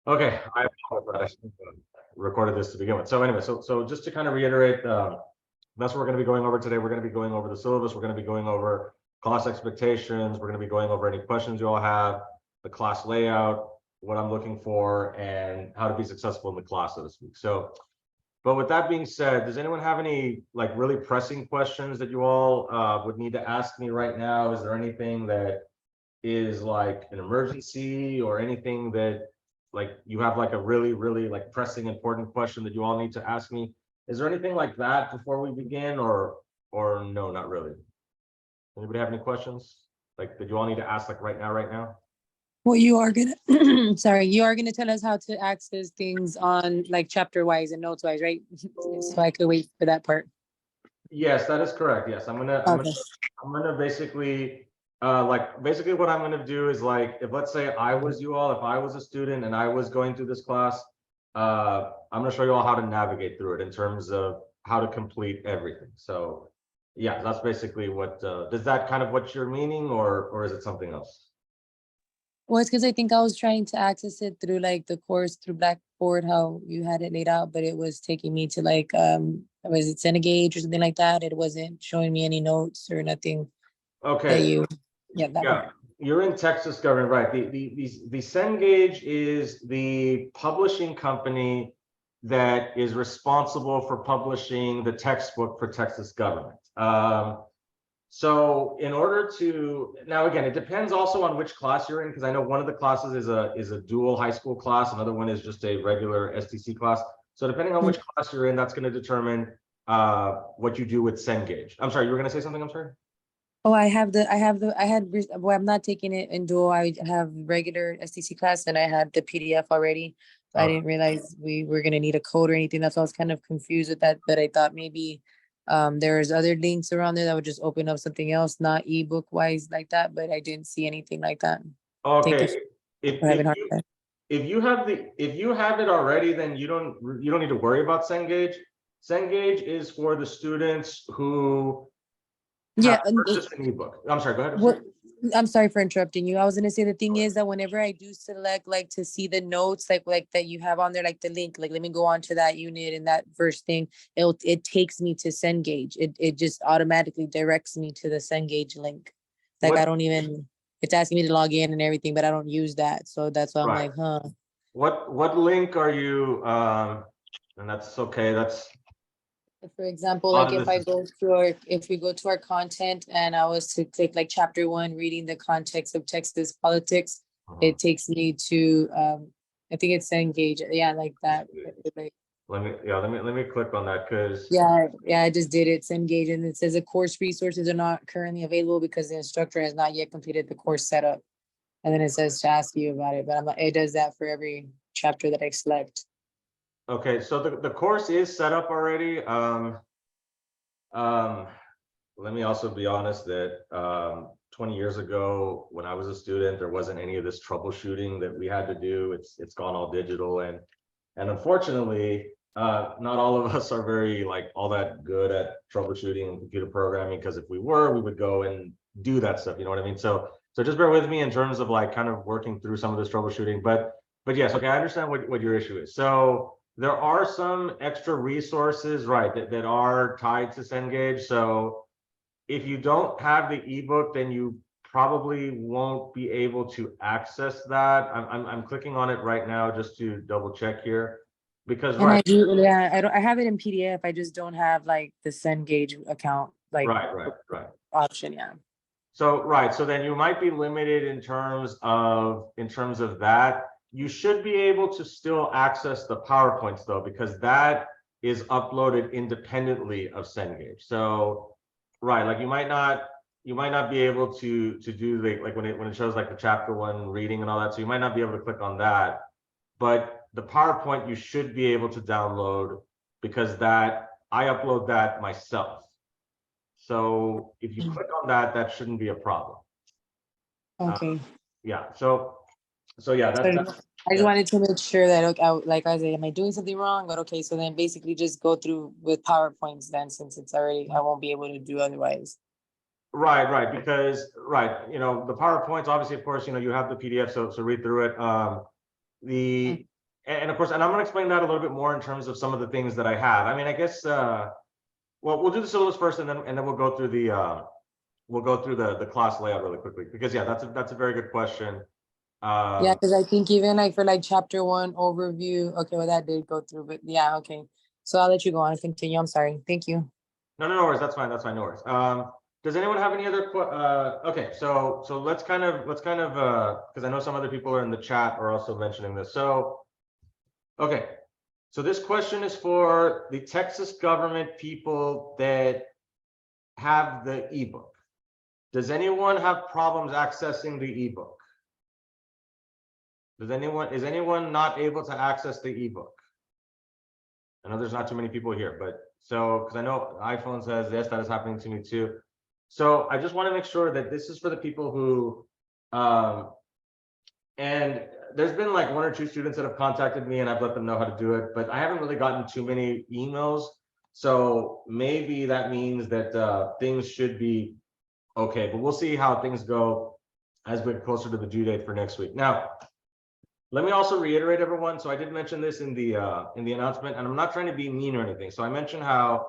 Okay, I apologize. I shouldn't have recorded this to begin with. So anyway, so just to kind of reiterate, that's what we're going to be going over today. We're going to be going over the syllabus. We're going to be going over class expectations. We're going to be going over any questions you all have, the class layout, what I'm looking for, and how to be successful in the class, so to speak. So, but with that being said, does anyone have any like really pressing questions that you all would need to ask me right now? Is there anything that is like an emergency or anything that like you have like a really like pressing important question that you all need to ask me? Is there anything like that before we begin, or no, not really? Anybody have any questions like that you all need to ask like right now? Well, you are gonna, sorry, you are gonna tell us how to access things on like chapter wise and notes wise, right? So I could wait for that part. Yes, that is correct. Yes, Okay. I'm gonna basically like basically what I'm gonna do is like if let's say I was you all, if I was a student and I was going through this class, I'm gonna show you all how to navigate through it in terms of how to complete everything. So yeah, that's basically what does that kind of what you're meaning, or is it something else? Well, it's because I think I was trying to access it through like the course through Blackboard, how you had it laid out, but it was taking me to like was it Cengage or something like that? It wasn't showing me any notes or nothing that Okay, you, yeah, that yeah, part. you're in Texas government, right? The Cengage is the publishing company that is responsible for publishing the textbook for Texas government. So in order to now again, it depends also on which class you're in, because I know one of the classes is a dual high school class, another one is just a regular STC class. So depending on which class you're in, that's going to determine what you do with Cengage. I'm sorry, you were going to say something. I'm sorry. Oh, well, I'm not taking it in dual. I have regular STC class and I had the PDF already. So I Okay. didn't realize we were gonna need a code or anything. That's why I was kind of confused with that, but I thought maybe there's other links around there that would just open up something else, not ebook wise like that, but I didn't see anything like that. Thank you Okay. for having hard time. If you have it already, then you don't need to worry about Cengage. Cengage is for the students who have Yeah, and purchased an ebook. I'm sorry, go ahead. I'm what sorry. I'm sorry for interrupting you. I was gonna say the thing is that whenever I do select like to see the notes, like that you have on there, like the link, like let me go on to that unit and that first thing, it takes me to Cengage. It just automatically directs me to the Cengage link. Like I What don't even it's asking me to log in and everything, but I don't use that. So that's why I'm right. like, huh. What link are you and that's okay. That's For example, a lot like of if this I is go to our if we go to our content and I was to click like chapter 1, reading the context of Texas politics, uh, it takes me to I think it's Engage. Yeah, like that. Like, let me click on that because yeah, I just did it. It's Engage, and it says the course resources are not currently available because the instructor has not yet completed the course setup. And then it says to ask you about it, but I'm not, it does that for every chapter that I select. okay, so the course is set up already. Um, let me also be honest that 20 years ago, when I was a student, there wasn't any of this troubleshooting that we had to do. It's gone all digital, and unfortunately, not all of us are very like all that good at troubleshooting and computer programming. Because if we were, we would go and do that stuff. You know what I mean? So just bear with me in terms of like kind of working through some of this troubleshooting. But yes, okay, I understand what your issue is. So there are some extra resources, right, that are tied to Cengage. So if you don't have the ebook, then you probably won't be able to access that. I'm clicking on it right now just to double check here, because And I right, do, yeah, I have it in PDF. I just don't have like the Cengage account, like right. option. Yeah. So right, so then you might be limited in terms of that. You should be able to still access the PowerPoints though, because that is uploaded independently of Cengage. So right, like you might not be able to do the like when it shows like the chapter 1 reading and all that. So you might not be able to click on that, but the PowerPoint you should be able to download, because that I upload that myself. So if you click on that, that shouldn't be a problem. Okay. Yeah. So yeah, So that's I just yeah. wanted to make sure that, okay, like I said, am I doing something wrong? But okay, so then basically just go through with PowerPoints then, since it's already, I won't be able to do otherwise. Right. Because the PowerPoints, obviously, of course, you have the PDF, so read through it. The and of course, and I'm going to explain that a little bit more in terms of some of the things that I have. I mean, I guess, well, we'll do the syllabus first, and then we'll go through the class layout really quickly, because yeah, that's a very good question. Yeah, because I think even like for like chapter 1 overview, okay, well that did go through, but yeah, okay. So I'll let you go on and continue. I'm sorry. Thank you. No worries. That's fine. No worries. Does anyone have any other okay, so let's kind of because I know some other people are in the chat are also mentioning this. So okay, so this question is for the Texas government people that have the ebook. Does anyone have problems accessing the ebook? Is anyone not able to access the ebook? I know there's not too many people here, but so, because I know iPhone says, yes, that is happening to me too. So I just want to make sure that this is for the people who, and there's been like 1 or 2 students that have contacted me and I've let them know how to do it, but I haven't really gotten too many emails. So maybe that means that things should be okay, but we'll see how things go as we get closer to the due date for next week. Now, let me also reiterate, everyone. So I did mention this in the announcement, and I'm not trying to be mean or anything. So I mentioned how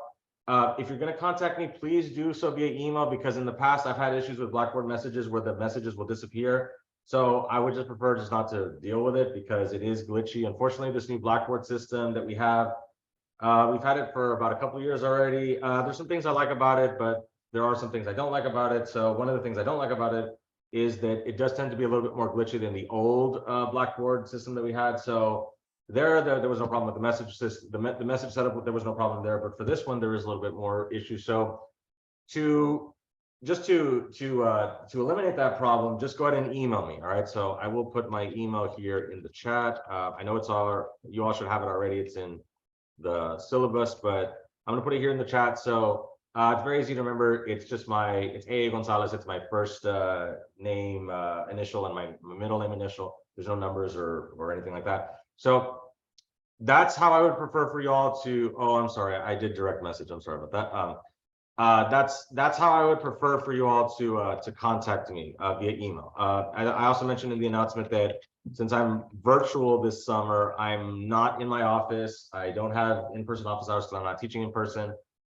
if you're going to contact me, please do so via email, because in the past I've had issues with Blackboard messages where the messages will disappear. So I would just prefer just not to deal with it because it is glitchy. Unfortunately, this new Blackboard system that we have, we've had it for about a couple of years already. There's some things I like about it, but there are some things I don't like about it. So one of the things I don't like about it is that it does tend to be a little bit more glitchy than the old Blackboard system that we had. So there was no problem with the message system, the message setup, there was no problem there. But for this one, there is a little bit more issue. So to eliminate that problem, just go ahead and email me. All right. So I will put my email here in the chat. I know you all should have it already. It's in the syllabus, but I'm gonna put it here in the chat. So it's very easy to remember. It's just it's A. Gonzalez. It's my first name initial and my middle name initial. There's no numbers or anything like that. So that's how I would prefer for y'all to. Oh, I'm sorry. I did direct message. I'm sorry about that. That's how I would prefer for you all to contact me via email. I also mentioned in the announcement that since I'm virtual this summer, I'm not in my office. I don't have in-person office hours because I'm not teaching in person.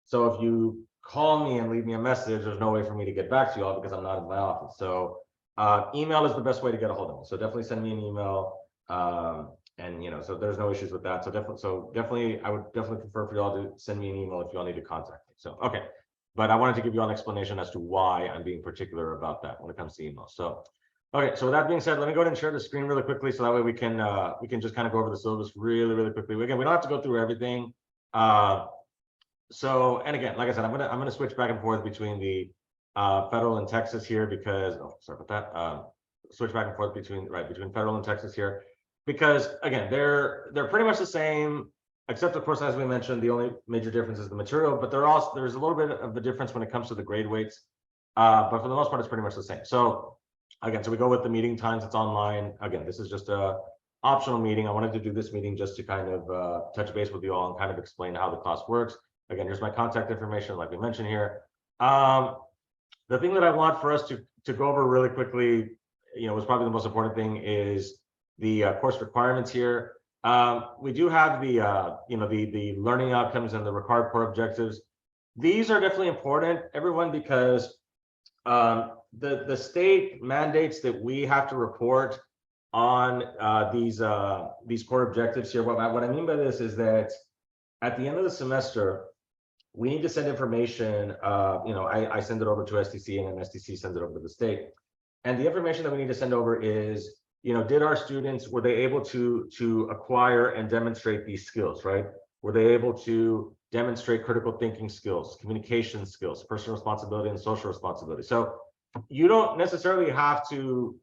So if you call me and leave me a message, there's no way for me to get back to you all because I'm not in my office. So email is the best way to get a hold of me. So definitely send me an email. And so there's no issues with that. So definitely, I would definitely prefer for y'all to send me an email if y'all need to contact me. So okay. But I wanted to give you an explanation as to why I'm being particular about that when it comes to email. So, okay. So with that being said, let me go ahead and share the screen really quickly, so that way we can just kind of go over the syllabus really quickly. Again, we don't have to go through everything. So, and again, like I said, I'm gonna switch back and forth between the federal and Texas here because sorry about that. Switch back and forth between federal and Texas here because again, they're pretty much the same. Except, of course, as we mentioned, the only major difference is the material, but there's a little bit of the difference when it comes to the grade weights. But for the most part, it's pretty much the same. So again, so we go with the meeting times. It's online. Again, this is just a optional meeting. I wanted to do this meeting just to kind of touch base with you all and kind of explain how the class works. Again, here's my contact information, like we mentioned here. The thing that I want for us to go over really quickly, was probably the most important thing is the course requirements here. We do have the learning outcomes and the required core objectives. These are definitely important, everyone, because the state mandates that we have to report on these core objectives here. What I mean by this is that at the end of the semester, we need to send information. I send it over to STC, and then STC sends it over to the state. And the information that we need to send over is, did our students, were they able to acquire and demonstrate these skills, right? Were they able to demonstrate critical thinking skills, communication skills, personal responsibility, and social responsibility? So you don't necessarily have to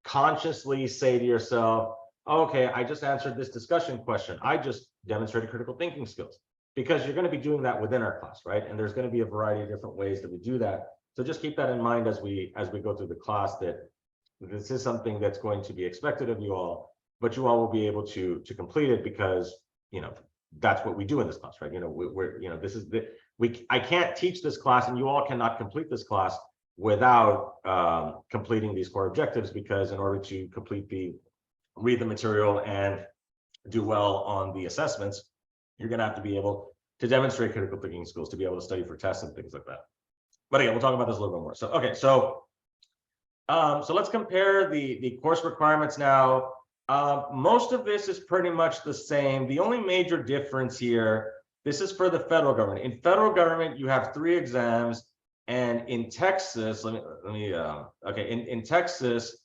consciously say to yourself, oh, okay, I just answered this discussion question. I just demonstrated critical thinking skills, because you're going to be doing that within our class, right? And there's going to be a variety of different ways that we do that. So just keep that in mind as we go through the class, that this is something that's going to be expected of you all, but you all will be able to complete it because, that's what we do in this class, right? I can't teach this class and you all cannot complete this class without completing these core objectives, because in order to complete the read the material and do well on the assessments, you're going to have to be able to demonstrate critical thinking skills to be able to study for tests and things like that. But again, we'll talk about this a little bit more. So, okay, so let's compare the course requirements now. Most of this is pretty much the same. The only major difference here, this is for the federal government. In federal government, you have 3 exams, and in Texas, in Texas,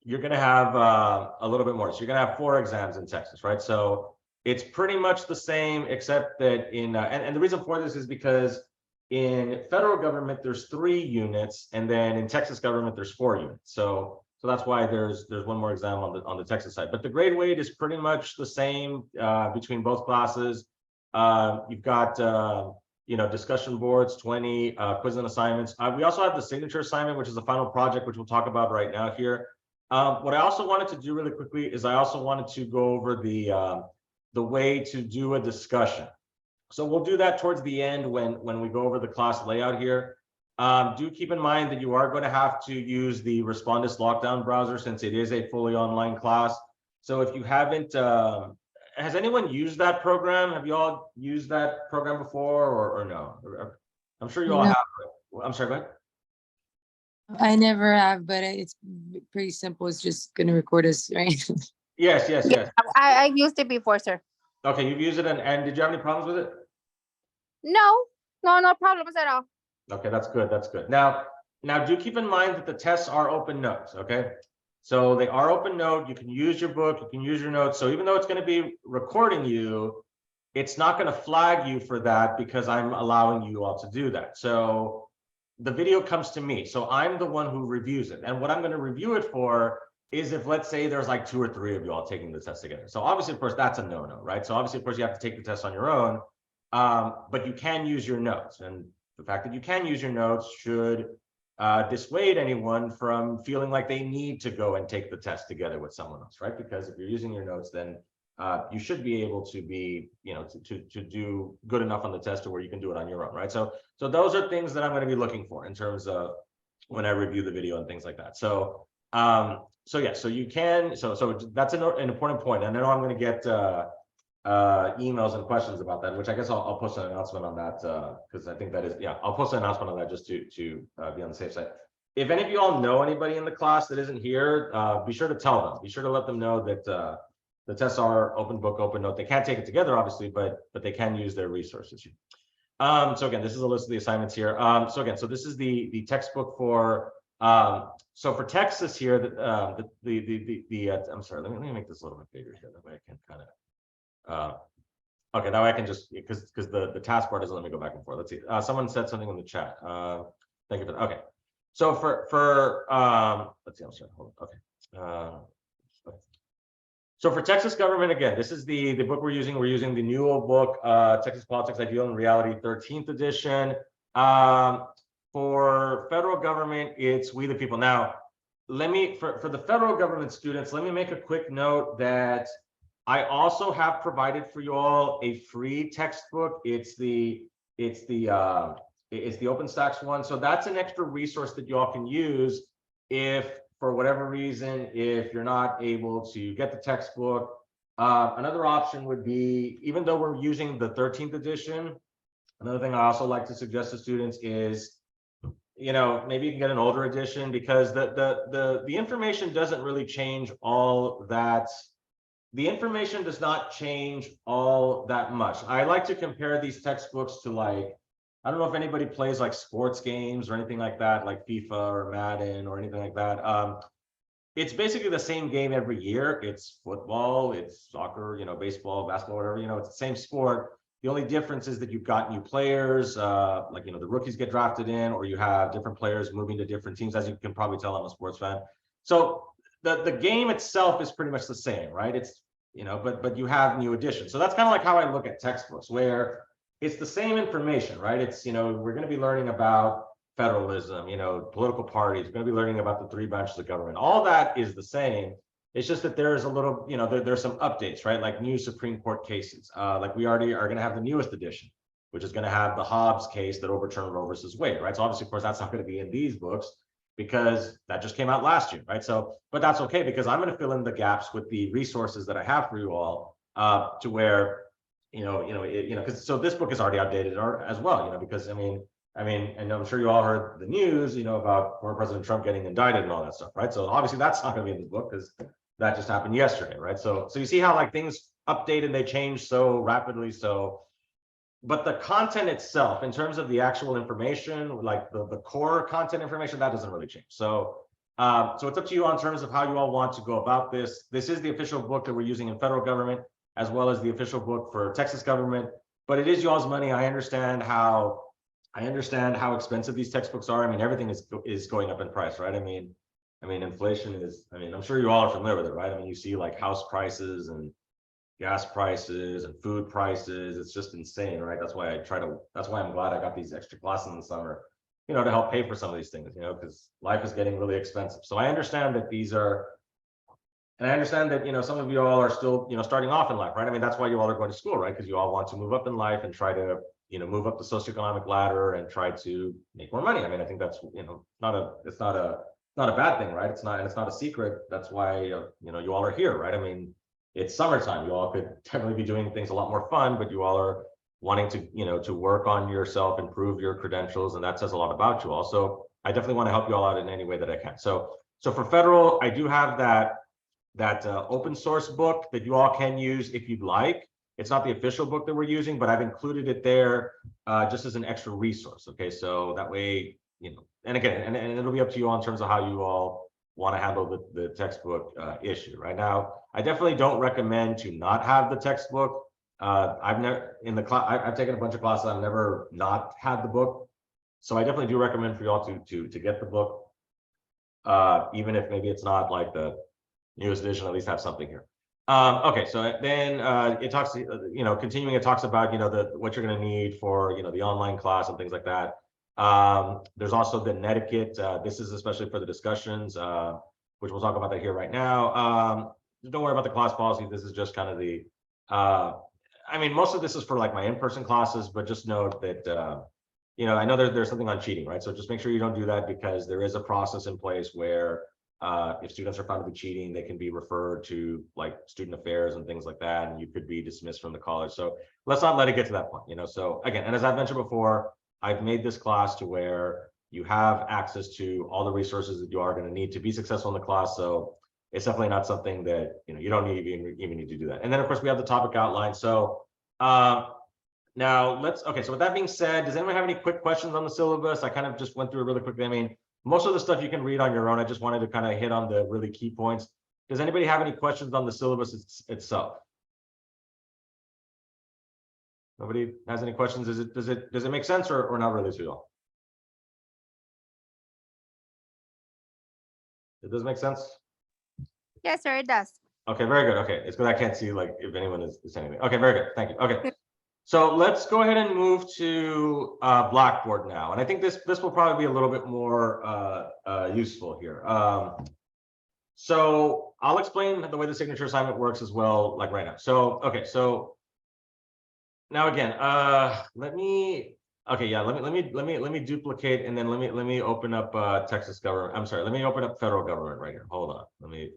you're going to have a little bit more. So you're going to have 4 exams in Texas, right? So it's pretty much the same, except that in and the reason for this is because in federal government there's 3 units, and then in Texas government there's 4 units. So that's why there's one more exam on the Texas side. But the grade weight is pretty much the same between both classes. You've got discussion boards, 20 quiz and assignments. We also have the signature assignment, which is the final project, which we'll talk about right now here. What I also wanted to do really quickly is I also wanted to go over the way to do a discussion. So we'll do that towards the end when we go over the class layout here. Do keep in mind that you are going to have to use the Respondus Lockdown browser since it is a fully online class. So if you haven't, has anyone used that program? Have you all used that program before or no? I'm sure you all have. I'm sorry, go ahead. I never have, but it's pretty simple. It's just going to record us, right? Yes. I've used it before, sir. Okay, you've used it, and did you have any problems with it? No problems at all. Okay, that's good. That's good. Now do keep in mind that the tests are open notes. Okay, so they are open note. You can use your book. You can use your notes. So even though it's going to be recording you, it's not going to flag you for that because I'm allowing you all to do that. So the video comes to me. So I'm the one who reviews it. And what I'm going to review it for is if, let's say, there's like 2 or 3 of you all taking the test together. So obviously, of course, that's a no-no, right? So obviously, of course, you have to take the test on your own, but you can use your notes. And the fact that you can use your notes should dissuade anyone from feeling like they need to go and take the test together with someone else, right? Because if you're using your notes, then you should be able to be, to do good enough on the test to where you can do it on your own, right? So those are things that I'm going to be looking for in terms of when I review the video and things like that. So you can, so that's an important point. And I know I'm going to get emails and questions about that, which I guess I'll post an announcement on that because I think that is, I'll post an announcement on that just to be on the safe side. If any of you all know anybody in the class that isn't here, be sure to tell them. Be sure to let them know that the tests are open book, open note. They can't take it together, obviously, but they can use their resources. So again, this is a list of the assignments here. So this is the textbook for so for Texas here. I'm sorry. Let me make this a little bit bigger here. That way I can kind of. Okay, that way I can just because the taskbar doesn't let me go back and forth. Let's see. Someone said something in the chat. Thank you for that. Okay. So for let's see. I'm sorry. Hold on. Okay. So for Texas government, again, this is the book we're using. We're using the new old book, Texas Politics, Ideal and Reality, 13th edition. For federal government, it's We the People. Now, for the federal government students, let me make a quick note that I also have provided for you all a free textbook. It's the OpenStax one. So that's an extra resource that you all can use if, for whatever reason, if you're not able to get the textbook. Another option would be, even though we're using the 13th edition, another thing I also like to suggest to students is, maybe you can get an older edition because the information doesn't really change all that. The information does not change all that much. I like to compare these textbooks to, like, I don't know if anybody plays like sports games or anything like that, like FIFA or Madden or anything like that. It's basically the same game every year. It's football, it's soccer, baseball, basketball, whatever, it's the same sport. The only difference is that you've got new players, like, the rookies get drafted in, or you have different players moving to different teams. As you can probably tell, I'm a sports fan. So the game itself is pretty much the same, right? It's, but you have new additions. So that's kind of like how I look at textbooks, where it's the same information, right? It's, we're going to be learning about federalism, political parties. We're going to be learning about the 3 branches of government. All that is the same. It's just that there's a little, there's some updates, right? Like new Supreme Court cases. Like we already are going to have the newest edition, which is going to have the Hobbs case that overturned Roe versus Wade, right? So obviously, of course, that's not going to be in these books. because that just came out last year, right? So, but that's okay, because I'm going to fill in the gaps with the resources that I have for you all, to where, because so this book is already outdated as well, because I mean, and I'm sure you all heard the news, about former President Trump getting indicted and all that stuff, right? So obviously that's not going to be in the book because that just happened yesterday, right? So you see how like things update and they change so rapidly. So, but the content itself, in terms of the actual information, like the core content information, that doesn't really change. So, so it's up to you on terms of how you all want to go about this. This is the official book that we're using in federal government, as well as the official book for Texas government. But it is y'all's money. I understand how expensive these textbooks are. I mean, everything is going up in price, right? I mean, inflation is. I mean, I'm sure you all are familiar with it, right? I mean, you see like house prices and gas prices and food prices. It's just insane, right? That's why I'm glad I got these extra classes in the summer, to help pay for some of these things, because life is getting really expensive. So I understand that and I understand that, some of you all are still, starting off in life, right? I mean, that's why you all are going to school, right? Because you all want to move up in life and try to, move up the socioeconomic ladder and try to make more money. I mean, I think that's, it's not a bad thing, right? It's not a secret. That's why, you all are here, right? I mean, it's summertime. You all could definitely be doing things a lot more fun, but you all are wanting to, to work on yourself, improve your credentials, and that says a lot about you all. So I definitely want to help you all out in any way that I can. So for federal, I do have that open source book that you all can use if you'd like. It's not the official book that we're using, but I've included it there just as an extra resource. Okay, so that way, and again, and it'll be up to you all in terms of how you all want to handle the textbook issue. Right now, I definitely don't recommend to not have the textbook. I've never in the class. I've taken a bunch of classes. I've never not had the book, so I definitely do recommend for you all to get the book, even if maybe it's not like the newest edition. At least have something here. Okay, so then it talks, continuing. It talks about what you're going to need for the online class and things like that. There's also the netiquette. This is especially for the discussions, which we'll talk about that here right now. Don't worry about the class policy. This is just kind of the, I mean, most of this is for like my in-person classes, but just note that, I know there's something on cheating, right? So just make sure you don't do that, because there is a process in place where if students are found to be cheating, they can be referred to like student affairs and things like that, and you could be dismissed from the college. So let's not let it get to that point, So again, and as I've mentioned before, I've made this class to where you have access to all the resources that you are going to need to be successful in the class. So it's definitely not something that you don't even need to do that. And then of course we have the topic outline. So now okay. So with that being said, does anyone have any quick questions on the syllabus? I kind of just went through it really quickly. I mean, most of the stuff you can read on your own. I just wanted to kind of hit on the really key points. Does anybody have any questions on the syllabus itself? Nobody has any questions? Does it make sense or not really to you all? It does make sense? Yes, sir, it does. Okay, very good. Okay, it's because I can't see like if anyone is saying anything. Okay, very good. Thank you. Okay. So let's go ahead and move to Blackboard now. And I think this will probably be a little bit more useful here. So I'll explain the way the signature assignment works as well, like right now. So, okay, so now again, let me duplicate, and then let me open up Texas government. I'm sorry, let me open up federal government right here. Hold on, There's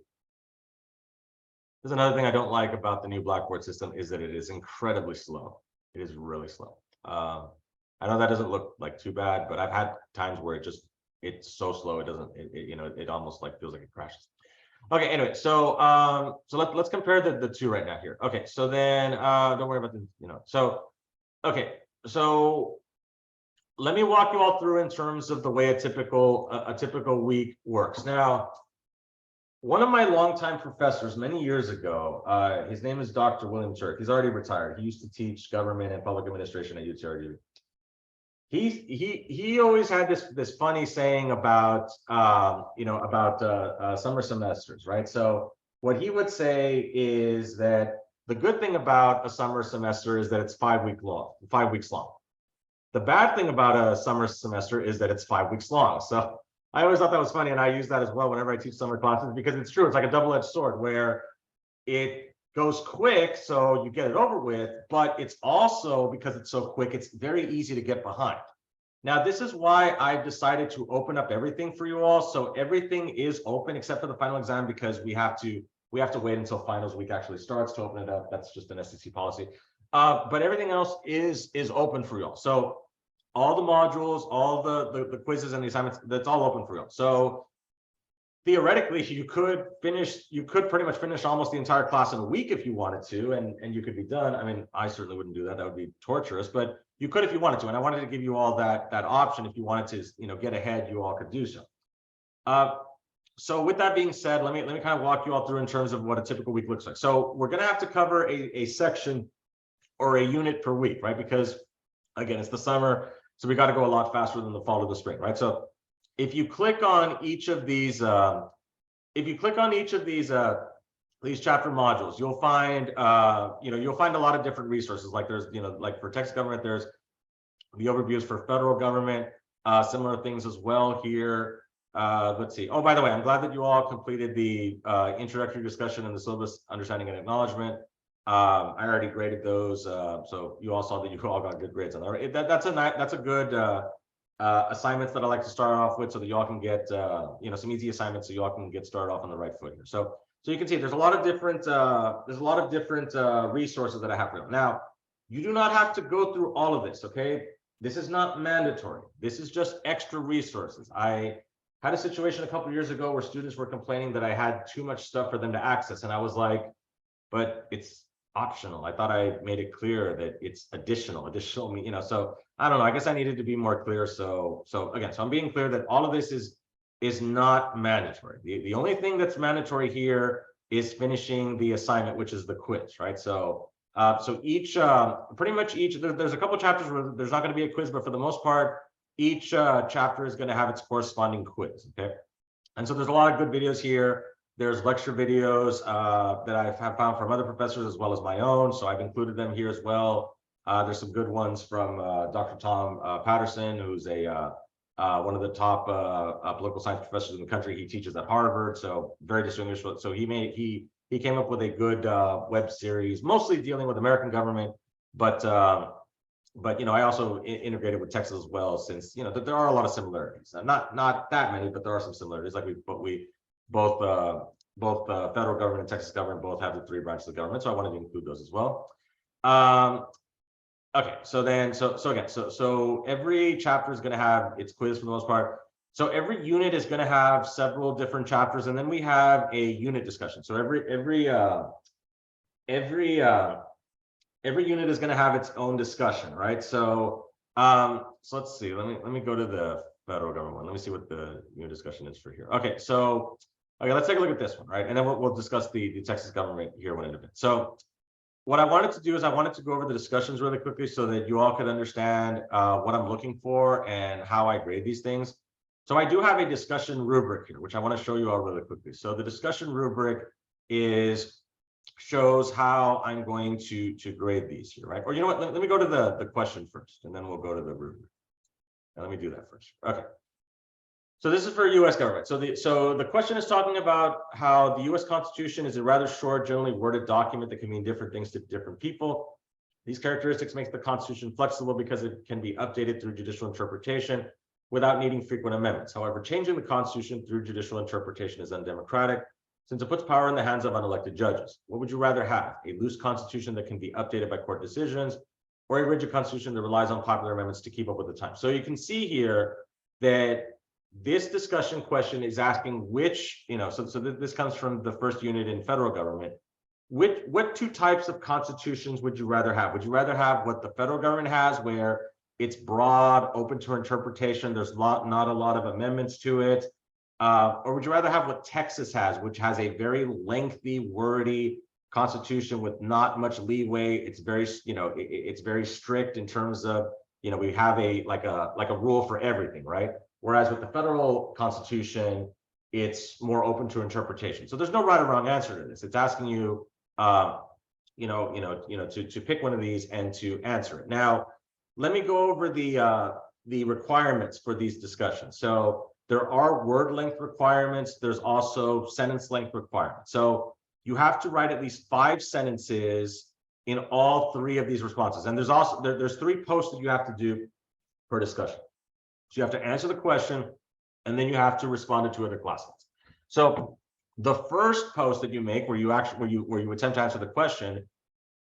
another thing I don't like about the new Blackboard system is that it is incredibly slow. It is really slow. I know that doesn't look like too bad, but I've had times where it's so slow it almost like feels like it crashes. Okay, anyway, so let's compare the two right now here. Okay, so then don't worry about the so okay, so let me walk you all through in terms of the way a typical week works. Now, one of my longtime professors many years ago, his name is Dr. William Turk. He's already retired. He used to teach government and public administration at UTRGV. He always had this funny saying about summer semesters, right? So what he would say is that the good thing about a summer semester is that it's 5 weeks long. The bad thing about a summer semester is that it's 5 weeks long. So I always thought that was funny, and I use that as well whenever I teach summer classes, because it's true. It's like a double-edged sword where it goes quick, so you get it over with, but it's also, because it's so quick, it's very easy to get behind. Now, this is why I've decided to open up everything for you all. So everything is open except for the final exam, because we have to wait until finals week actually starts to open it up. That's just an STC policy. But everything else is open for you all. So all the modules, all the quizzes and the assignments, that's all open for you all. So theoretically, you could pretty much finish almost the entire class in a week if you wanted to, and you could be done. I mean, I certainly wouldn't do that. That would be torturous, but you could if you wanted to. And I wanted to give you all that option. If you wanted to, get ahead, you all could do so. So with that being said, let me kind of walk you all through in terms of what a typical week looks like. So we're going to have to cover a section or a unit per week, right? Because again, it's the summer, so we got to go a lot faster than the fall or the spring, right? So if you click on each of these, chapter modules, you'll find, you'll find a lot of different resources. Like there's, like for Texas government, there's the overviews for federal government, similar things as well here. Let's see. Oh, by the way, I'm glad that you all completed the introductory discussion and the syllabus understanding and acknowledgement. I already graded those, so you all saw that you all got good grades on that. Right? That's a good assignments that I like to start off with, so that you all can get some easy assignments, so you all can get started off on the right foot here. So you can see there's a lot of different resources that I have for you. Now, you do not have to go through all of this. Okay, this is not mandatory. This is just extra resources. I had a situation a couple of years ago where students were complaining that I had too much stuff for them to access, and I was like, but it's optional. I thought I made it clear that it's additional, so I don't know, I guess I needed to be more clear. So I'm being clear that all of this is not mandatory. The only thing that's mandatory here is finishing the assignment, which is the quiz, right? So each pretty much there's a couple chapters where there's not going to be a quiz, but for the most part, each chapter is going to have its corresponding quiz. Okay, and so there's a lot of good videos here. There's lecture videos that I have found from other professors as well as my own, so I've included them here as well. There's some good ones from Dr. Tom Patterson, who's one of the top political science professors in the country. He teaches at Harvard, so very distinguished. So he came up with a good web series, mostly dealing with American government, but I also integrated with Texas as well, since that there are a lot of similarities. Not that many, but there are some similarities. Like both the federal government and Texas government both have the 3 branches of government, so I wanted to include those as well. Okay, so every chapter is going to have its quiz for the most part. So every unit is going to have several different chapters, and then we have a unit discussion. So every unit is going to have its own discussion, right? So let's see. Let me go to the federal government one. Let me see what the unit discussion is for here. Okay, so let's take a look at this one, right? And then we'll discuss the Texas government here one in a bit. So what I wanted to do is I wanted to go over the discussions really quickly so that you all could understand what I'm looking for and how I grade these things. So I do have a discussion rubric here, which I want to show you all really quickly. So the discussion rubric shows how I'm going to grade these here, right? Or you know what? Let me go to the question first, and then we'll go to the rubric. Now, let me do that first. Okay. So this is for U.S. government. So the question is talking about how the U.S. Constitution is a rather short, generally worded document that can mean different things to different people. These characteristics make the Constitution flexible because it can be updated through judicial interpretation without needing frequent amendments. However, changing the Constitution through judicial interpretation is undemocratic, since it puts power in the hands of unelected judges. What would you rather have? A loose Constitution that can be updated by court decisions, or a rigid Constitution that relies on popular amendments to keep up with the times? So you can see here that this discussion question is asking which, this comes from the first unit in federal government. What 2 types of constitutions would you rather have? Would you rather have what the federal government has, where it's broad, open to interpretation, there's not a lot of amendments to it? Or would you rather have what Texas has, which has a very lengthy, wordy constitution with not much leeway? It's very, it's very strict in terms of, we have a rule for everything, right? Whereas with the federal constitution, it's more open to interpretation. So there's no right or wrong answer to this. It's asking you, to pick one of these and to answer it. Now, let me go over the requirements for these discussions. So there are word length requirements. There's also sentence length requirements. So you have to write at least 5 sentences in all 3 of these responses. And there's 3 posts that you have to do per discussion. So you have to answer the question, and then you have to respond to two other classmates. So the first post that you make where you attempt to answer the question,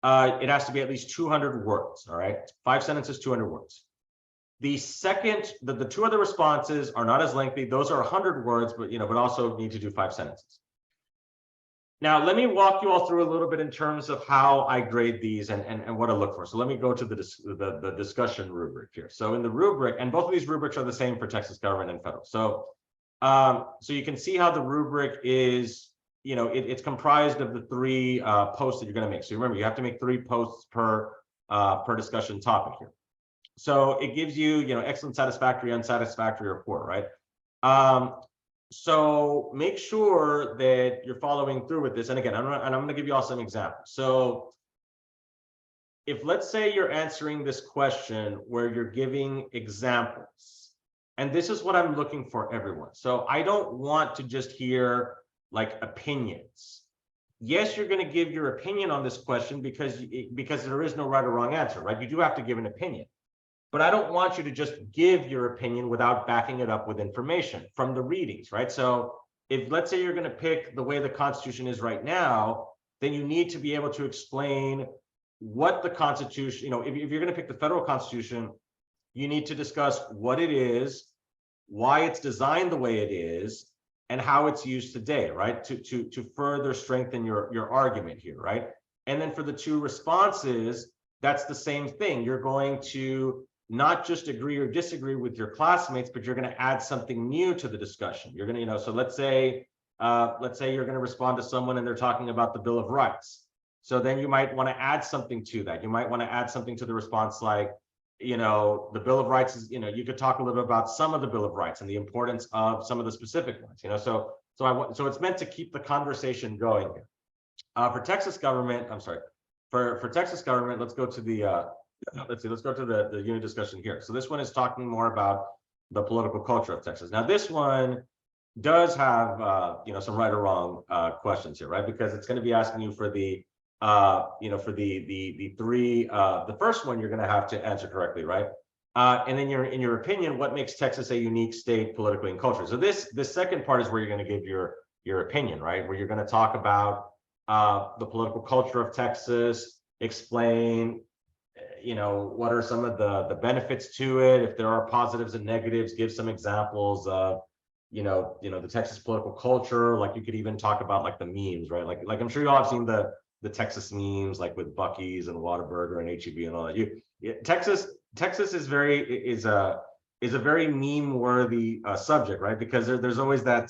it has to be at least 200 words. All right, 5 sentences, 200 words. The second, the two other responses are not as lengthy. Those are 100 words, but but also need to do 5 sentences. Now, let me walk you all through a little bit in terms of how I grade these and what I look for. So let me go to the discussion rubric here. So in the rubric, and both of these rubrics are the same for Texas government and federal. So so you can see how the rubric is, it's comprised of the 3 posts that you're going to make. So remember, you have to make 3 posts per discussion topic here. So it gives you, excellent, satisfactory, unsatisfactory, or poor, right? So make sure that you're following through with this. And again, I'm going to give you all some examples. So if, let's say, you're answering this question where you're giving examples, and this is what I'm looking for, everyone. So I don't want to just hear like opinions. Yes, you're going to give your opinion on this question because there is no right or wrong answer, right? You do have to give an opinion. But I don't want you to just give your opinion without backing it up with information from the readings, right? So if, let's say, you're going to pick the way the Constitution is right now, then you need to be able to explain what the Constitution, if you're going to pick the federal Constitution, you need to discuss what it is, why it's designed the way it is, and how it's used today, right? To further strengthen your argument here, right? And then for the 2 responses, that's the same thing. You're going to not just agree or disagree with your classmates, but you're going to add something new to the discussion. You're going to, so let's say you're going to respond to someone and they're talking about the Bill of Rights. So then you might want to add something to that. You might want to add something to the response like, the Bill of Rights is, you could talk a little bit about some of the Bill of Rights and the importance of some of the specific ones, so it's meant to keep the conversation going here. For Texas government, for Texas government, let's go to the let's go to the unit discussion here. So this one is talking more about the political culture of Texas. Now, this one does have some right or wrong questions here, right? Because it's going to be asking you for the for the 3, the first one you're going to have to answer correctly, right? And then in your opinion, what makes Texas a unique state politically and culturally? So this second part is where you're going to give your opinion, right? Where you're going to talk about the political culture of Texas, explain what are some of the benefits to it, if there are positives and negatives, give some examples of the Texas political culture. Like you could even talk about like the memes, right? Like I'm sure you all have seen the Texas memes, like with Buc-ee's and Whataburger and HEB and all that. Texas is a very meme worthy subject, right? Because there's always that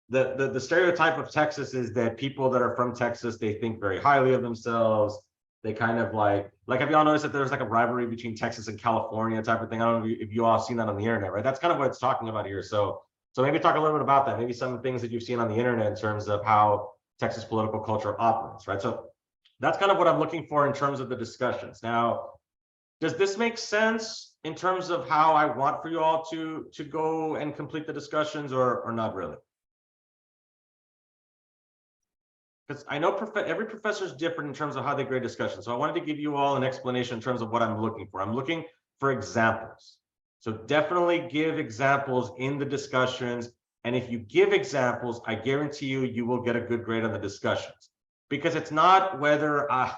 the stereotype of Texas is that people that are from Texas, they think very highly of themselves. They kind of like have you all noticed that there's like a rivalry between Texas and California type of thing? I don't know if you all have seen that on the internet, right? That's kind of what it's talking about here. So maybe talk a little bit about that. Maybe some of the things that you've seen on the internet in terms of how Texas political culture operates, right? So that's kind of what I'm looking for in terms of the discussions. Now, does this make sense in terms of how I want for you all to go and complete the discussions, or not really? Because I know every professor is different in terms of how they grade discussions. So I wanted to give you all an explanation in terms of what I'm looking for. I'm looking for examples. So definitely give examples in the discussions. And if you give examples, I guarantee you will get a good grade on the discussions. Because it's not whether I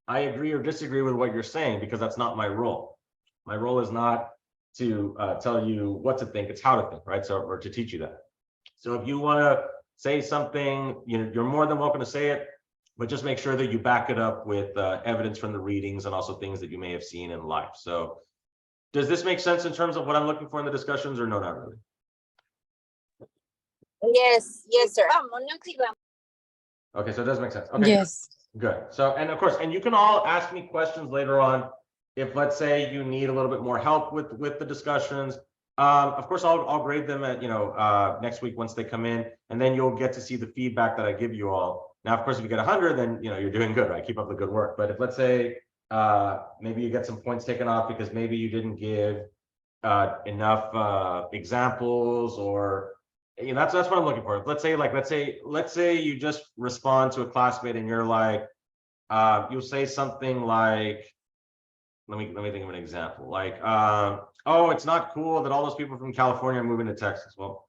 agree or disagree with what you're saying, because that's not my role. My role is not to tell you what to think, it's how to think, right? So, or to teach you that. So if you want to say something, you're more than welcome to say it, but just make sure that you back it up with evidence from the readings and also things that you may have seen in life. So does this make sense in terms of what I'm looking for in the discussions, or no, not really? Yes, sir. Okay, so it does make sense. Okay. Yes. Good. So, and of course, and you can all ask me questions later on if, let's say, you need a little bit more help with the discussions. Of course, I'll grade them at next week once they come in, and then you'll get to see the feedback that I give you all. Now, of course, if you get 100, then you're doing good, right? Keep up the good work. But if, let's say, maybe you get some points taken off because maybe you didn't give enough examples, or that's what I'm looking for. Let's say you just respond to a classmate and you're like, you'll say something like, let me think of an example. Like, oh, it's not cool that all those people from California are moving to Texas. Well,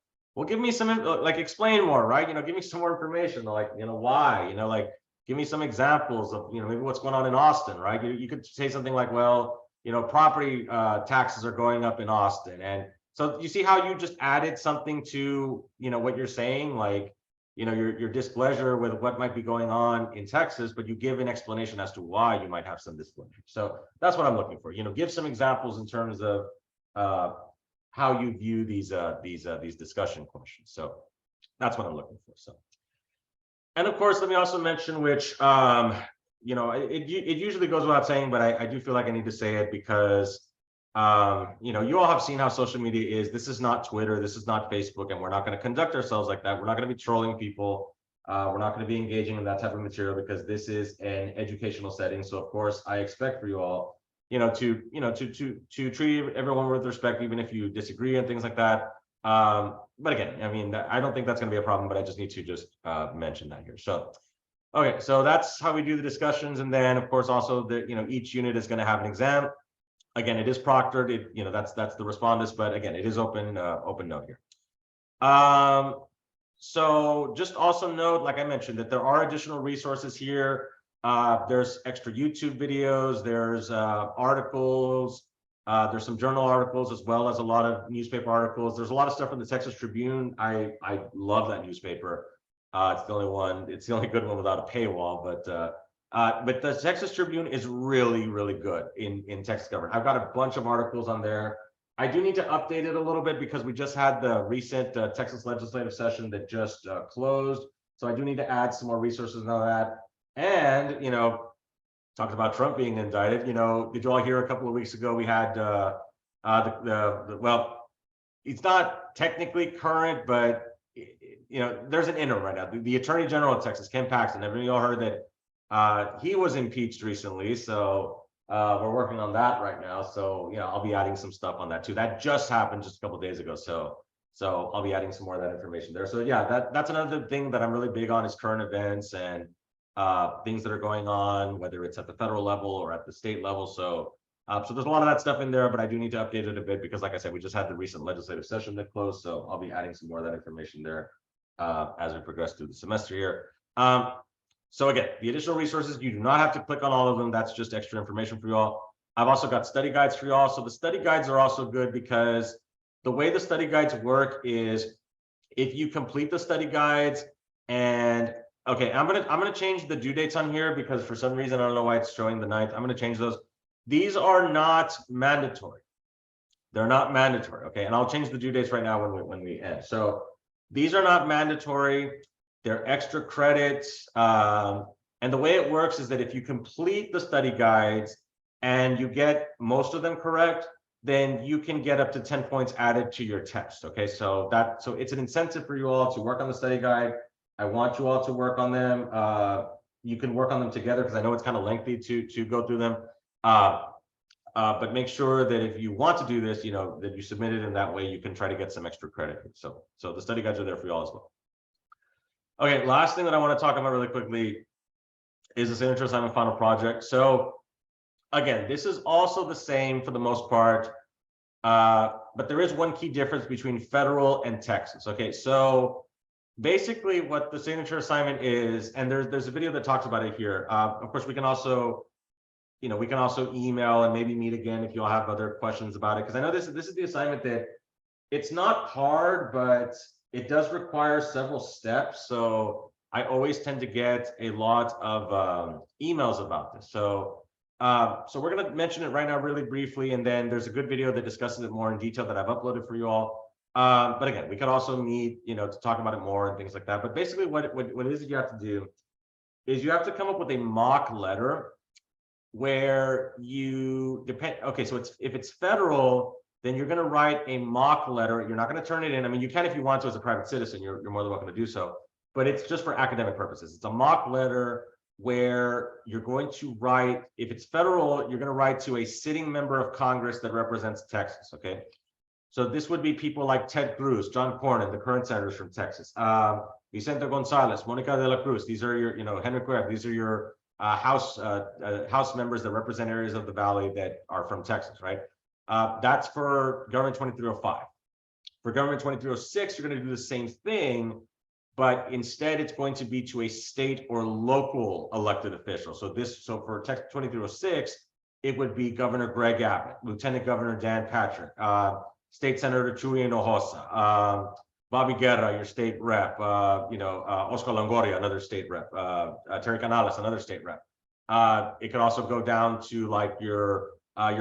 give me some, like, explain more, right? Give me some more information, like, why, like, give me some examples of, maybe what's going on in Austin, right? You could say something like, well, property taxes are going up in Austin. And so you see how you just added something to, what you're saying, like, your displeasure with what might be going on in Texas, but you give an explanation as to why you might have some displeasure. So that's what I'm looking for. Give some examples in terms of how you view these discussion questions. So that's what I'm looking for. So, and of course, let me also mention, which it usually goes without saying, but I do feel like I need to say it because you all have seen how social media is. This is not Twitter, this is not Facebook, and we're not going to conduct ourselves like that. We're not going to be trolling people. We're not going to be engaging in that type of material because this is an educational setting. So of course, I expect for you all, to treat everyone with respect, even if you disagree and things like that. But again, I mean, I don't think that's going to be a problem, but I just need to just mention that here. So, okay, so that's how we do the discussions. And then of course, also each unit is going to have an exam. Again, it is proctored. That's the respondents, but again, it is open note here. So just also note, like I mentioned, that there are additional resources here. There's extra YouTube videos, there's articles, there's some journal articles, as well as a lot of newspaper articles. There's a lot of stuff in the Texas Tribune. I love that newspaper. It's the only good one without a paywall, but the Texas Tribune is really, really good in Texas government. I've got a bunch of articles on there. I do need to update it a little bit because we just had the recent Texas legislative session that just closed. So I do need to add some more resources on that. And, talked about Trump being indicted. Did you all hear a couple of weeks ago, we had well, it's not technically current, but, there's an interim right now. The Attorney General of Texas, Ken Paxton, everybody all heard that he was impeached recently. So we're working on that right now. So, I'll be adding some stuff on that too. That just happened just a couple of days ago. So I'll be adding some more of that information there. So yeah, that's another thing that I'm really big on is current events and things that are going on, whether it's at the federal level or at the state level. So there's a lot of that stuff in there, but I do need to update it a bit because, like I said, we just had the recent legislative session that closed. So I'll be adding some more of that information there as we progress through the semester here. So again, the additional resources, you do not have to click on all of them. That's just extra information for you all. I've also got study guides for you all. So the study guides are also good because the way the study guides work is if you complete the study guides and okay, I'm gonna change the due dates on here because for some reason, I don't know why it's showing the 9th. I'm gonna change those. These are not mandatory. They're not mandatory, okay? And I'll change the due dates right now when we end. So these are not mandatory. They're extra credits. And the way it works is that if you complete the study guides and you get most of them correct, then you can get up to 10 points added to your test, okay? So it's an incentive for you all to work on the study guide. I want you all to work on them. You can work on them together because I know it's kind of lengthy to go through them. But make sure that if you want to do this, that you submit it in that way, you can try to get some extra credit. So the study guides are there for you all as well. Okay, last thing that I want to talk about really quickly is the signature assignment final project. So again, this is also the same for the most part, but there is one key difference between federal and Texas. Okay, so basically what the signature assignment is, and there's a video that talks about it here. Of course, we can also email and maybe meet again if you all have other questions about it. Because I know this is the assignment that it's not hard, but it does require several steps. So I always tend to get a lot of emails about this. So we're going to mention it right now really briefly, and then there's a good video that discusses it more in detail that I've uploaded for you all. But again, we could also meet, to talk about it more and things like that. But basically what it is that you have to do is you have to come up with a mock letter where you depend. Okay, so if it's federal, then you're going to write a mock letter. You're not going to turn it in. I mean, you can if you want to as a private citizen. You're more than welcome to do so. But it's just for academic purposes. It's a mock letter where you're going to write, if it's federal, you're going to write to a sitting member of Congress that represents Texas, okay? So this would be people like Ted Cruz, John Cornyn, the current senators from Texas, Vicente Gonzalez, Monica de la Cruz. These are your, Henry Cuervo, these are your House members that represent areas of the valley that are from Texas, right? That's for government 2305. For government 2306, you're going to do the same thing, but instead it's going to be to a state or local elected official. So for Texas 2306, it would be Governor Greg Abbott, Lieutenant Governor Dan Patrick, State Senator Chuy Hinojosa, Bobby Guerra, your state rep, Oscar Longoria, another state rep, Terry Canales, another state rep. It could also go down to like your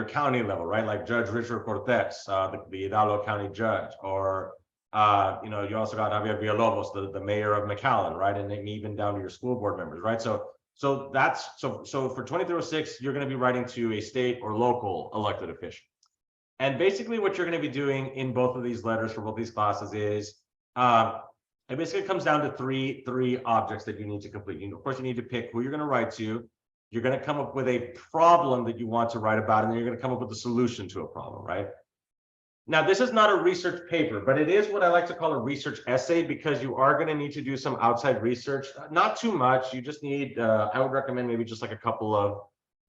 county level, right? Like Judge Richard Cortez, the Hidalgo County judge, or you also got Javier Villalobos, the mayor of McAllen, right? And then even down to your school board members, right? So for 2306, you're going to be writing to a state or local elected official. And basically what you're going to be doing in both of these letters for both these classes is it basically comes down to three objects that you need to complete. Of course, you need to pick who you're going to write to. You're going to come up with a problem that you want to write about, and then you're going to come up with a solution to a problem, right? Now, this is not a research paper, but it is what I like to call a research essay, because you are going to need to do some outside research. Not too much. You just need, I would recommend maybe just like a couple of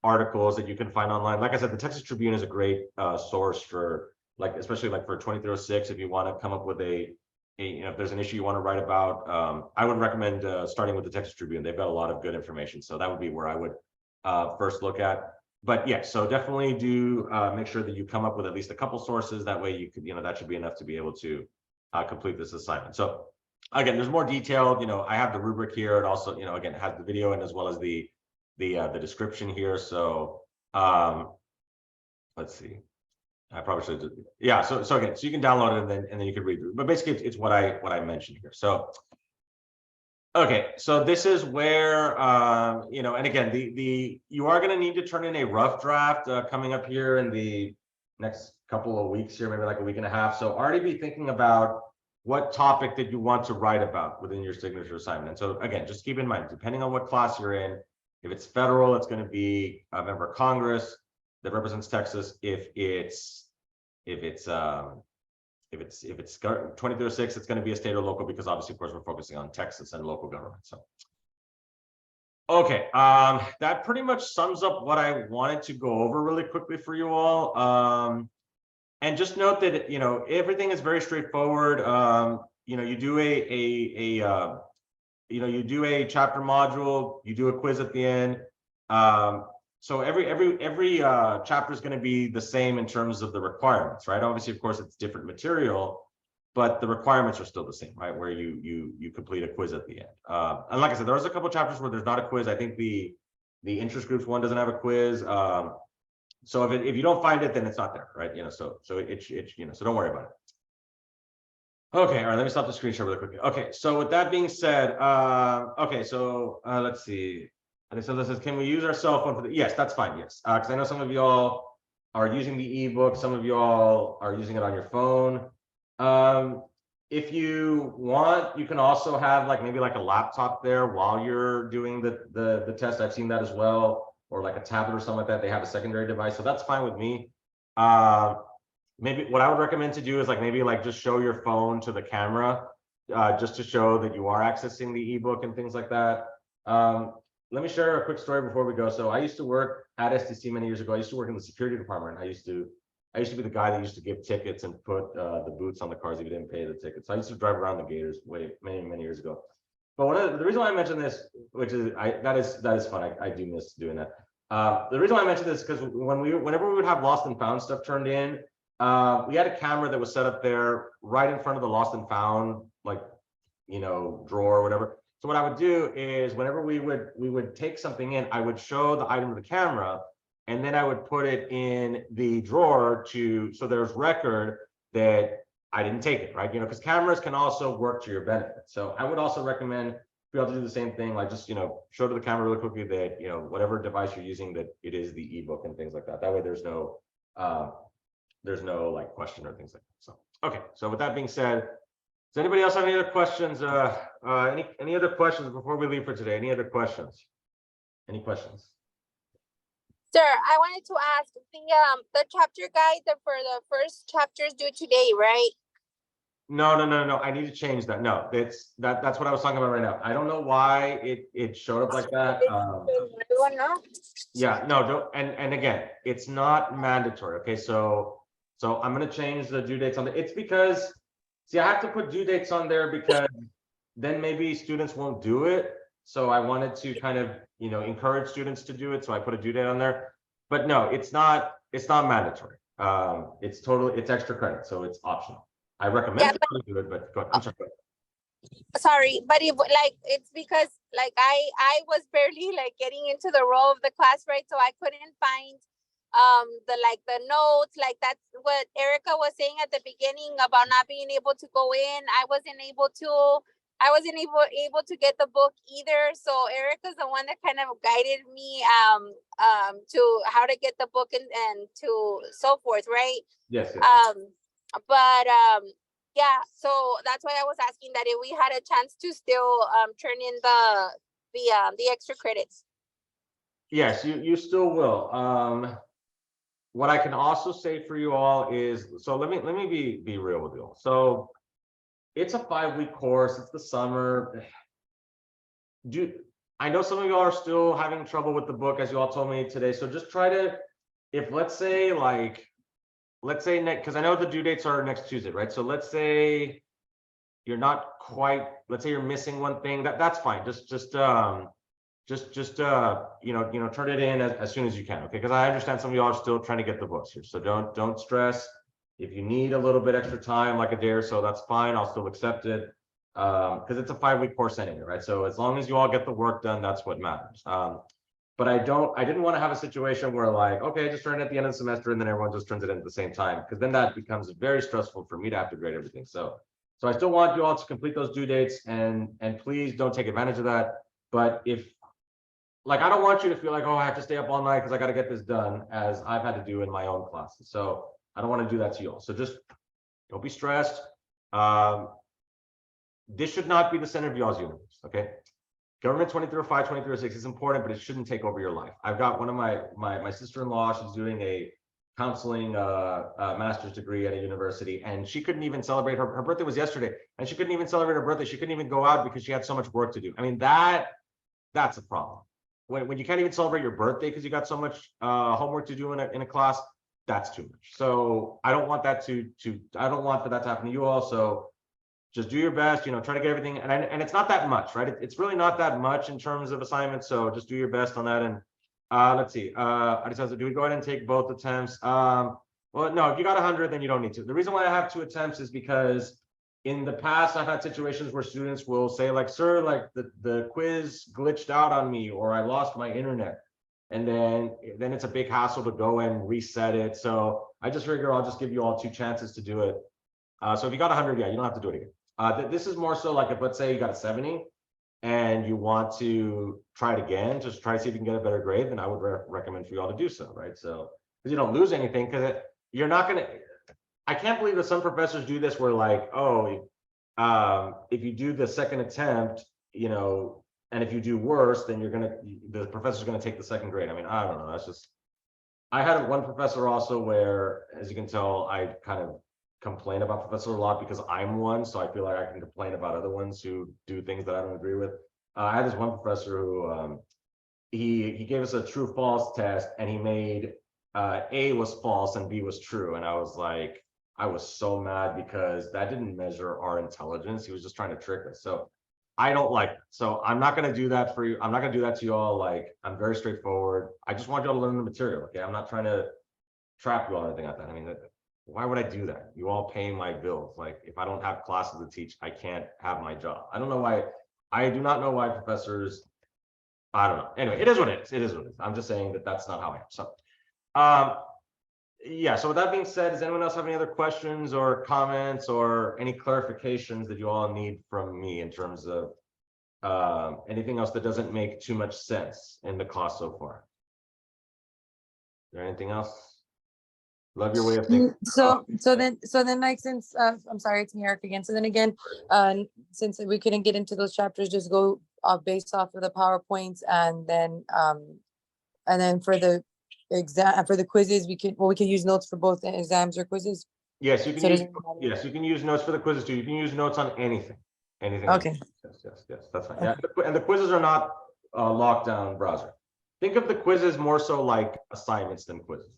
articles that you can find online. Like I said, the Texas Tribune is a great source for, like, especially like for 2306, if you want to come up with if there's an issue you want to write about. I would recommend starting with the Texas Tribune. They've got a lot of good information. So that would be where I would first look at. But yeah, so definitely do make sure that you come up with at least a couple sources. That way you could, that should be enough to be able to complete this assignment. So again, there's more detailed, I have the rubric here. It also, again, it has the video and as well as the description here. So let's see. I probably should do, yeah. So again, so you can download it and then you can read through. But basically, it's what I mentioned here. So okay, so this is where and again, you are going to need to turn in a rough draft coming up here in the next couple of weeks here, maybe like a week and a half. So already be thinking about what topic that you want to write about within your signature assignment. And so again, just keep in mind, depending on what class you're in, if it's federal, it's going to be a member of Congress that represents Texas. If it's 2306, it's going to be a state or local, because obviously, of course, we're focusing on Texas and local government. So, okay, that pretty much sums up what I wanted to go over really quickly for you all. And just note that everything is very straightforward. You do you do a chapter module, you do a quiz at the end. So every chapter is going to be the same in terms of the requirements, right? Obviously, of course, it's different material, but the requirements are still the same, right? Where you complete a quiz at the end. And like I said, there's a couple of chapters where there's not a quiz. I think the interest groups one doesn't have a quiz. So if you don't find it, then it's not there, right? So don't worry about it. Okay, all right, let me stop the screen share really quickly. Okay, so with that being said, okay, so let's see. And so this says, can we use our cell phone for the, yes, that's fine, yes. Because I know some of y'all are using the ebook, some of y'all are using it on your phone. If you want, you can also have maybe a laptop there while you're doing the test. I've seen that as well, or like a tablet or something like that. They have a secondary device, so that's fine with me. Maybe what I would recommend to do is maybe just show your phone to the camera, just to show that you are accessing the ebook and things like that. Let me share a quick story before we go. So I used to work at STC many years ago. I used to work in the security department. I used to be the guy that used to give tickets and put the boots on the cars if you didn't pay the tickets. So I used to drive around the gators many years ago. But the reason why I mentioned this, which is that is fun. I do miss doing that. The reason why I mentioned this is because whenever we would have lost and found stuff turned in, we had a camera that was set up there right in front of the lost and found drawer or whatever. So what I would do is whenever we would take something in, I would show the item to the camera, and then I would put it in the drawer so there's record that I didn't take it, right? Because cameras can also work to your benefit. So I would also recommend be able to do the same thing, just show to the camera really quickly that whatever device you're using, that it is the ebook and things like that. That way there's no question or things like that. So okay, so with that being said, does anybody else have any other questions? Any other questions before we leave for today? Any other questions? Any questions? Sir, I wanted to ask the chapter guide for the first chapters due today, right? No. I need to change that. No, that's what I was talking about right now. I don't know why it showed up like that. everyone know. Yeah, no, don't, and again, it's not mandatory, okay, so I'm gonna change the due dates on the, it's because, see, I have to put due dates on there because then maybe students won't do it, so I wanted to kind of, you know, encourage students to do it, so I put a due date on there, but no, it's not mandatory, it's totally, it's extra credit, so it's optional. I recommend people to do it, but go ahead. I'm sorry. Go ahead. Sorry, but if like it's because like I was barely like getting into the role of the class, right? So I couldn't find the notes, like that's what Erica was saying at the beginning about not being able to go in. I wasn't able to get the book either. So Erica's the one that kind of guided me to how to get the book and to so forth, right? Yes, yes. But yeah, so that's why I was asking that if we had a chance to still turn in the extra credits. Yes, you still will. What I can also say for you all is, so let me be real with you all. So it's a 5-week course, it's the summer. I know some of y'all are still having trouble with the book, as you all told me today, so just try to, if let's say next, because I know the due dates are next Tuesday, right? So let's say you're not quite, let's say you're missing one thing, that's fine. Just you know, turn it in as soon as you can, okay? Because I understand some of y'all are still trying to get the books here, so don't stress. If you need a little bit extra time, like a day or so, that's fine. I'll still accept it, because it's a 5-week course anyway, right? So as long as you all get the work done, that's what matters. But I didn't want to have a situation where like, okay, just turn it at the end of the semester and then everyone just turns it in at the same time, because then that becomes very stressful for me to have to grade everything. So I still want you all to complete those due dates, and please don't take advantage of that. But if, like, I don't want you to feel like, oh, I have to stay up all night because I got to get this done, as I've had to do in my own classes. So I don't want to do that to you all. So just don't be stressed. This should not be the center of y'all's universe, okay? Government 2305, 2306 is important, but it shouldn't take over your life. I've got one of my sister-in-law, she's doing a counseling master's degree at a university, and she couldn't even celebrate her birthday was yesterday, and she couldn't even celebrate her birthday. She couldn't even go out because she had so much work to do. I mean, that's a problem. When you can't even celebrate your birthday because you got so much homework to do in a class, that's too much. So I don't want that I don't want for that to happen to you all. So just do your best, you know, try to get everything, and it's not that much, right? It's really not that much in terms of assignments, so just do your best on that. And let's see, do we go ahead and take both attempts? Well, no, if you got 100, then you don't need to. The reason why I have 2 attempts is because in the past I've had situations where students will say like, sir, like the quiz glitched out on me, or I lost my internet, and then it's a big hassle to go and reset it. So I just figure I'll just give you all 2 chances to do it. So if you got 100, yeah, you don't have to do it again. This is more so like if, let's say you got a 70 and you want to try it again, just try to see if you can get a better grade, then I would recommend for you all to do so, right? So because you don't lose anything, because you're not going to, I can't believe that some professors do this where like, oh, if you do the second attempt, you know, and if you do worse, then the professor's going to take the second grade. I mean, I don't know. That's just, I had one professor also where, as you can tell, I kind of complain about professor a lot because I'm one, so I feel like I can complain about other ones who do things that I don't agree with. I had this one professor who he gave us a true false test, and he made A was false and B was true, and I was so mad because that didn't measure our intelligence. He was just trying to trick us. So I don't like that. So I'm not going to do that for you. I'm not going to do that to you all. Like, I'm very straightforward. I just want you all to learn the material. Okay, I'm not trying to trap you all or anything like that. I mean, why would I do that? You all pay my bills. Like, if I don't have classes to teach, I can't have my job. I don't know why. I do not know why professors, I don't know. Anyway, it is what it is. It is what it is. I'm just saying that that's not how I am. So yeah, so with that being said, does anyone else have any other questions or comments or any clarifications that you all need from me in terms of anything else that doesn't make too much sense in the class so far? Is there anything else? Love your way of thinking. So then like, since I'm sorry, it's me, Eric, again. So then again, since we couldn't get into those chapters, just go based off of the PowerPoints, and then for the exam, for the quizzes, we can use notes for both the exams or quizzes. Yes, you can So use, yes, you can use notes for the quizzes too. You can use notes on anything. Okay. Yes, that's fine. Yeah, and the quizzes are not locked down browser. think of the quizzes more so like assignments than quizzes.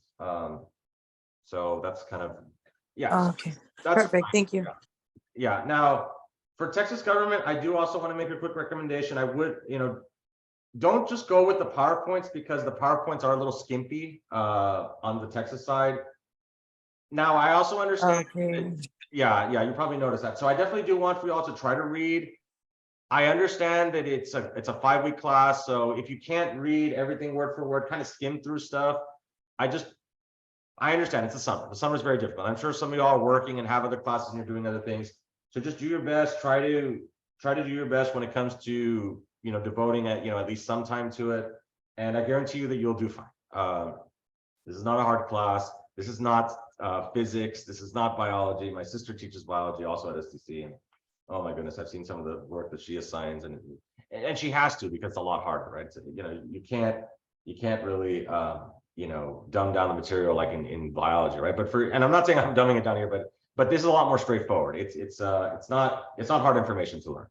So that's kind of, yeah. Oh, So okay, that's perfect. Thank you. yeah. Now, for Texas government, I do also want to make a quick recommendation. I would, don't just go with the PowerPoints because the PowerPoints are a little skimpy on the Texas side. Now, I also understand. Okay. Yeah, you probably noticed that. So I definitely do want for you all to try to read. I understand that it's a 5-week class, so if you can't read everything word for word, kind of skim through stuff. I understand it's the summer. The summer is very difficult. I'm sure some of y'all are working and have other classes and you're doing other things. So just do your best. Try to do your best when it comes to devoting at least some time to it. And I guarantee you that you'll do fine. This is not a hard class. This is not physics. This is not biology. My sister teaches biology also at STC, and oh my goodness, I've seen some of the work that she assigns, and she has to because it's a lot harder, right? So, you can't really dumb down the material like in biology, right? And I'm not saying I'm dumbing it down here, but this is a lot more straightforward. It's not hard information to learn.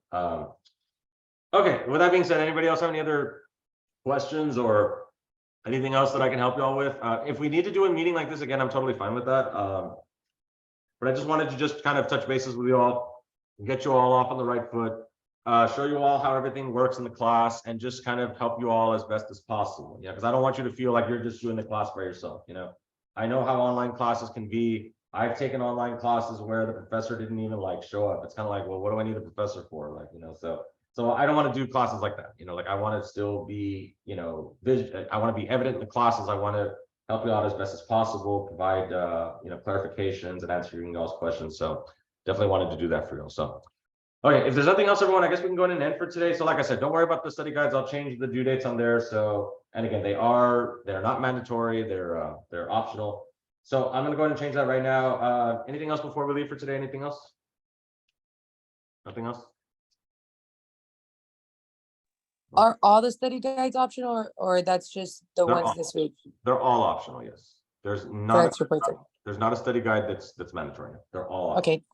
Okay, with that being said, anybody else have any other questions or anything else that I can help you all with? If we need to do a meeting like this again, I'm totally fine with that. But I just wanted to just kind of touch bases with you all, get you all off on the right foot, show you all how everything works in the class, and just kind of help you all as best as possible. Because I don't want you to feel like you're just doing the class by yourself. I know how online classes can be. I've taken online classes where the professor didn't even show up. It's kind of like, well, what do I need a professor for? So I don't want to do classes like that. I want to still be, I want to be evident in the classes. I want to help you out as best as possible, provide, clarifications and answering y'all's questions. So definitely wanted to do that for you. So, okay, if there's nothing else, everyone, I guess we can go ahead and end for today. So like I said, don't worry about the study guides. I'll change the due dates on there. So, and again, they're not mandatory. They're optional. So I'm going to go ahead and change that right now. Anything else before we leave for today? Anything else? Nothing else? Are all the study guides optional, or that's just the They're ones all- this week? They're all optional. Yes. There's For not extra points. there's not a study guide that's mandatory. They're all optional. Okay,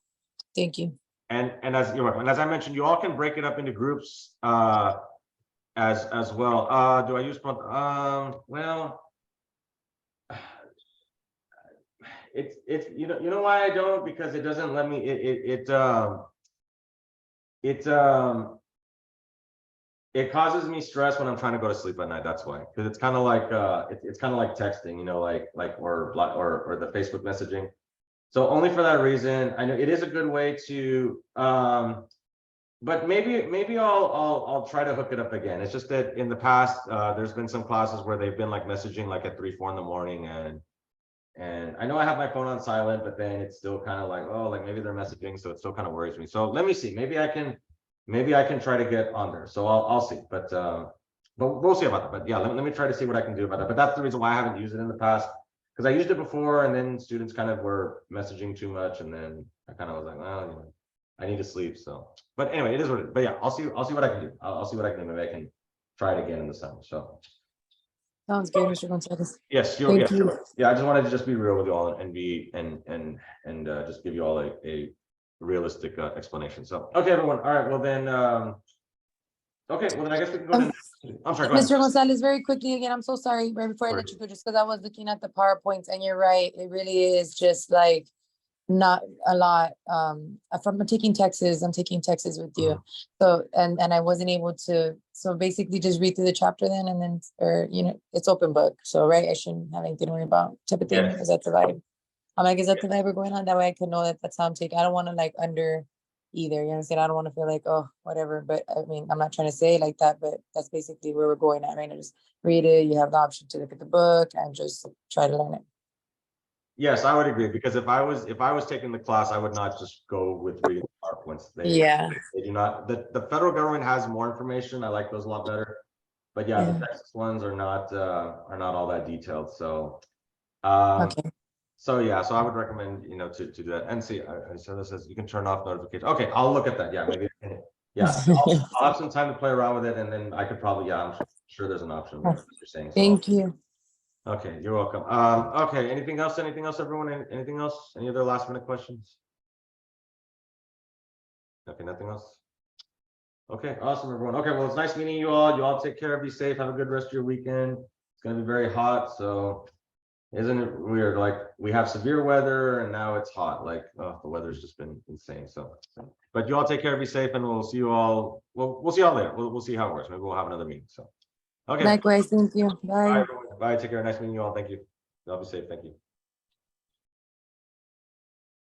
thank you. And as you're welcome. And as I mentioned, you all can break it up into groups as well. Do I use well, it's you know why I don't, because it doesn't let me it causes me stress when I'm trying to go to sleep at night. That's why, because it's kind of like it's kind of like texting, or the Facebook messaging. So only for that reason. I know it is a good way to but maybe I'll try to hook it up again. It's just that in the past there's been some classes where they've been messaging at 3-4 in the morning, and I know I have my phone on silent, but then it's still kind of maybe they're messaging, so it still kind of worries me. So let me see, maybe I can try to get on there. So I'll see, but we'll see about that. But yeah, let me try to see what I can do about that. But that's the reason why I haven't used it in the past, because I used it before and then students kind of were messaging too much, and then I kind of was like, well, I need to sleep. So, but anyway, it is what it is. But yeah, I'll see what I can do. I'll see what I can do. Maybe I can try it again in the summer. So Sounds good, Mr. Gonzalez. yes, Thank you. yeah. I just wanted to just be real with you all and just give you all a realistic explanation. So okay, everyone. All right. Well then, okay. Well then, I guess we can go ahead. I'm sorry. Go ahead. Mr. Gonzalez, very quickly again, I'm so sorry, right before I Sorry. let you go, just because I was looking at the PowerPoints, and you're right, it really is just not a lot. I'm taking Texas with you. So, and I wasn't able to, so basically just read through the chapter then, and then, or, it's open book. So, right, I shouldn't have anything to worry about type of thing. Yes. Is that the vibe? I'm like, is that the vibe we're going on? That way I can know that that's how I'm taking. I don't want to under either, you understand? I don't want to feel like, oh, whatever. But I mean, I'm not trying to say it like that, but that's basically where we're going at, right? I just read it. You have the option to look at the book and just try to learn it. Yes, I would agree, because if I was taking the class, I would not just go with reading PowerPoints. Yeah. They do not. The federal government has more information. I like those a lot better. But yeah, the Texas ones are not all that detailed. So Okay. so yeah, so I would recommend to do that. And see, so this says you can turn off notifications. Okay, I'll look at that. Yeah, maybe. Yeah, I'll have some time to play around with it, and then I could probably, I'm sure there's an option there, what you're saying. So, Thank you. okay, you're welcome. Okay, anything else, everyone? Anything else? Any other last minute questions? Okay, nothing else? Okay, awesome, everyone. Okay, well, it's nice meeting you all. You all take care, be safe, have a good rest of your weekend. It's gonna be very hot, so isn't it weird? Like, we have severe weather and now it's hot. Like, the weather's just been insane. So, but you all take care, be safe, and we'll see you all. We'll see you all later. We'll see how it works. Maybe we'll have another meeting. So, okay. Likewise, thank you. Bye, Bye. everyone. Bye. Take care. Nice meeting you all. Thank you. Y'all be safe. Thank you.